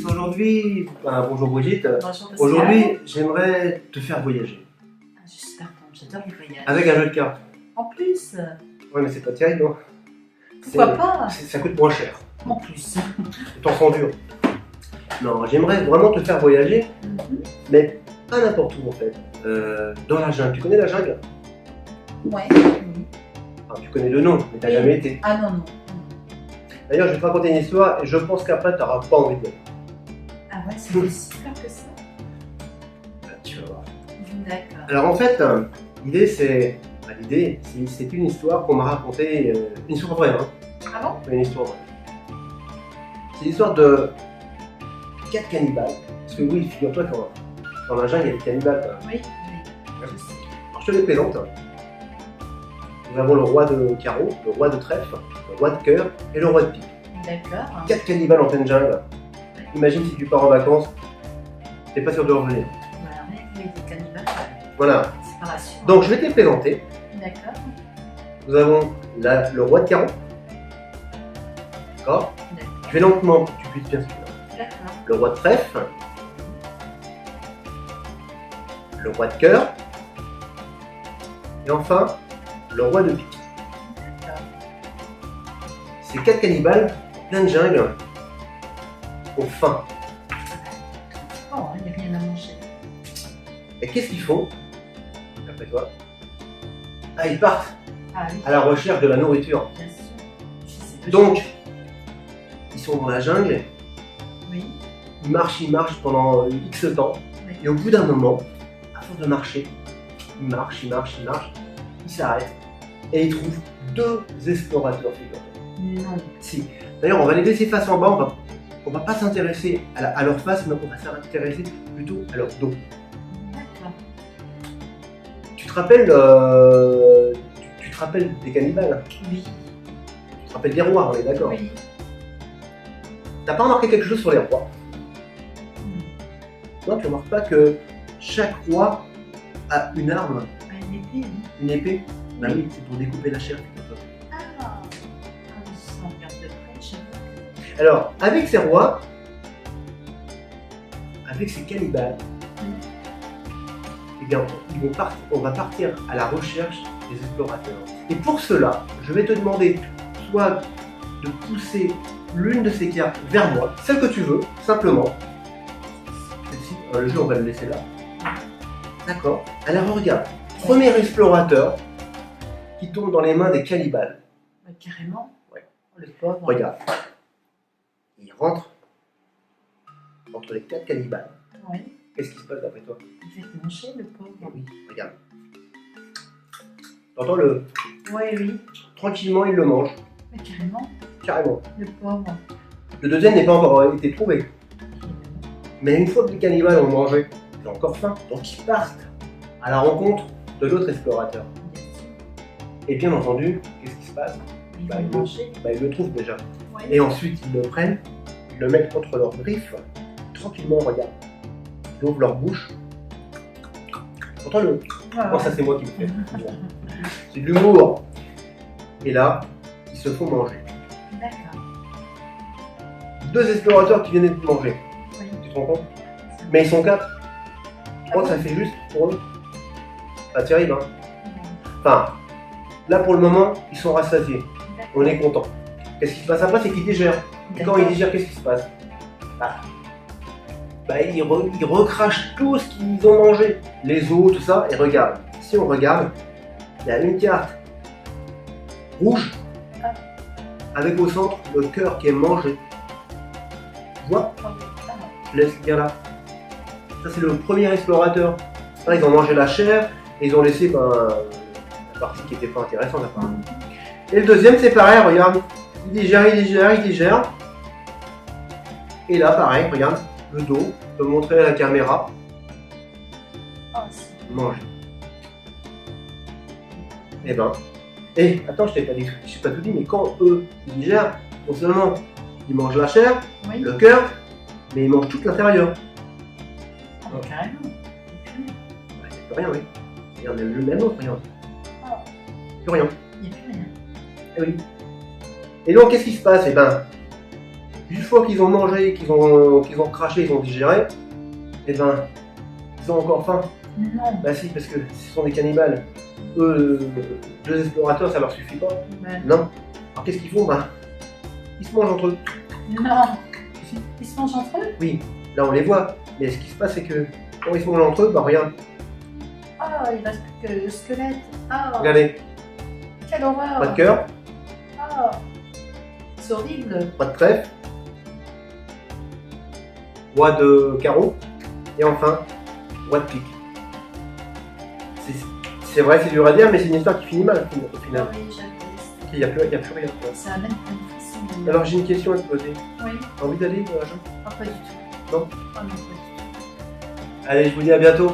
Aujourd'hui, bonjour Brigitte. Bonjour, Aujourd'hui, j'aimerais te faire voyager. Ah, je suis super contente, j'adore les voyages. Avec un jeu de cartes. En plus, Ouais, mais c'est pas terrible, non? pourquoi pas? Ça coûte moins cher. En plus. Le temps sont dur. Non, j'aimerais vraiment te faire voyager, mais pas n'importe où en fait. Dans la jungle. Tu connais la jungle? Ouais. Oui. Enfin, tu connais le nom, mais t'as Oui. jamais été. Ah non, non. D'ailleurs, je vais te raconter une histoire et je pense qu'après, tu n'auras pas envie de aller. Ah ouais, c'est aussi super que ça. Tu vas voir. D'accord. Alors en fait, l'idée c'est. C'est une histoire qu'on m'a racontée, une histoire vraie, hein. Ah bon? Une histoire vraie. C'est l'histoire de 4 cannibales. Parce que oui, figure-toi que dans la jungle, il y a des cannibales quand même. Oui, oui. Je sais. Alors je te les présente. Nous avons le roi de carreau, le roi de trèfle, le roi de cœur et le roi de pique. D'accord. 4 cannibales en pleine jungle. Imagine si tu pars en vacances, t'es pas sûr de revenir. Voilà, mais avec des cannibales, Voilà. c'est pas rassurant. Donc je vais te les présenter. D'accord. Nous avons le roi de carreau. D'accord. D'accord. Je vais lentement pour que tu puisses bien suivre. D'accord. Le roi de trèfle. Le roi de cœur. Et enfin, le roi de pique. D'accord. Ces 4 cannibales, en pleine jungle, ont faim. Oh, il n'y a rien à manger. Et qu'est-ce qu'ils font, d'après toi? Ah, ils partent Ah oui, à la recherche de la nourriture. bien sûr. C'est logique. Donc, ils sont dans la jungle, Oui. ils marchent pendant X temps, Oui. et au bout d'un moment, à force de marcher, ils marchent, ils s'arrêtent, et ils trouvent 2 explorateurs, figure-toi. Non. Si. D'ailleurs, on va les laisser face en bas, on va pas s'intéresser à leur face, mais on va s'intéresser plutôt à leur dos. D'accord. Tu te rappelles, tu te rappelles des cannibales? Oui. Tu te rappelles des rois, on est d'accord? Oui. T'as pas remarqué quelque chose sur les rois? Hmm. Non, tu remarques pas que chaque roi a une arme, Ah, une épée, oui. une épée? Bah Oui. oui, c'est pour découper la chair. Ah, oui, si on regarde de près, je vois. Alors, avec ces rois, avec ces cannibales, eh bien, on va partir à la recherche des explorateurs. Et pour cela, je vais te demander soit de pousser l'une de ces cartes vers moi, celle que tu veux, simplement. Celle-ci, le jeu, on va le laisser là. D'accord. Alors, regarde, premier explorateur qui tombe dans les mains des cannibales. Ouais, carrément. Ouais. Le pauvre. Regarde. Il rentre entre les 4 cannibales. Oui. Qu'est-ce qui se passe d'après toi? Il fait manger, le pauvre. Oui, regarde. T'entends le. Oui, oui. Tranquillement, il le mange. Mais carrément, Carrément. le pauvre. Le deuxième n'est pas encore été trouvé. Mais une fois que les cannibales ont mangé, ils ont encore faim. Donc ils partent à la rencontre de l'autre explorateur. Bien sûr. Et bien entendu, qu'est-ce qui se passe? Ils Bah, vont manger. Ils le trouvent déjà. Oui. Et ensuite, ils le prennent, ils le mettent contre leurs griffes. Tranquillement, regarde. Ils ouvrent leur bouche. Entends le. Ah, Oh, ça c'est moi qui le fais. C'est de l'humour. Et là, ils se font manger. D'accord. 2 explorateurs qui viennent de manger. Oui. Tu te rends compte? Mais ils sont 4. Je crois que ça fait juste pour eux. Pas terrible, hein? Enfin, là pour le moment, ils sont rassasiés. On est content. Qu'est-ce qui se passe après? C'est qu'ils digèrent. Et quand ils digèrent, qu'est-ce qui se passe? Ils recrachent tout ce qu'ils ont mangé. Les os, tout ça. Et regarde. Si on regarde, il y a une carte rouge avec au centre le cœur qui est mangé. Tu vois? Je laisse bien là. Ça c'est le premier explorateur. Là, ils ont mangé la chair et ils ont laissé la partie qui n'était pas intéressante apparemment. Et le deuxième c'est pareil, regarde. Il digère. Et là pareil, regarde, le dos, je peux montrer à la caméra. Oh, Manger. Et ben. Et attends, je t'ai pas tout dit, mais quand eux ils digèrent, non seulement ils mangent la chair, oui. le cœur, mais ils mangent tout l'intérieur. Ah, bah, carrément. Ouais, c'est plus rien, oui. Regarde, même l'autre, regarde. Ah. Plus rien. Il n'y a plus rien. Eh oui. Et donc, qu'est-ce qui se passe? Eh ben, une fois qu'ils ont mangé, qu'ils ont craché, ils ont digéré, eh ben, ils ont encore faim. Non. Bah si, parce que ce sont des cannibales. Eux, deux explorateurs, ça leur suffit pas. Ben, Non. Alors qu'est-ce qu'ils font? Bah, ils se mangent entre eux. non. Si. Ils se mangent entre eux? Oui, là on les voit. Mais ce qui se passe, c'est que quand ils se mangent entre eux, bah regarde, Ah, il reste plus que le squelette. Ah, regardez, quelle horreur. pas de cœur, Ah, c'est horrible. pas de trèfle, roi de carreau, et enfin, roi de pique. C'est vrai, c'est dur à dire, mais c'est une histoire qui finit mal au final. Ah oui, j'avoue. Il n'y a plus rien. Ça amène plein de frissons. Alors j'ai une question à te poser. Oui, T'as envie d'aller, Jean? pas du tout. Non. Ah non, pas du tout. Allez, je vous dis à bientôt.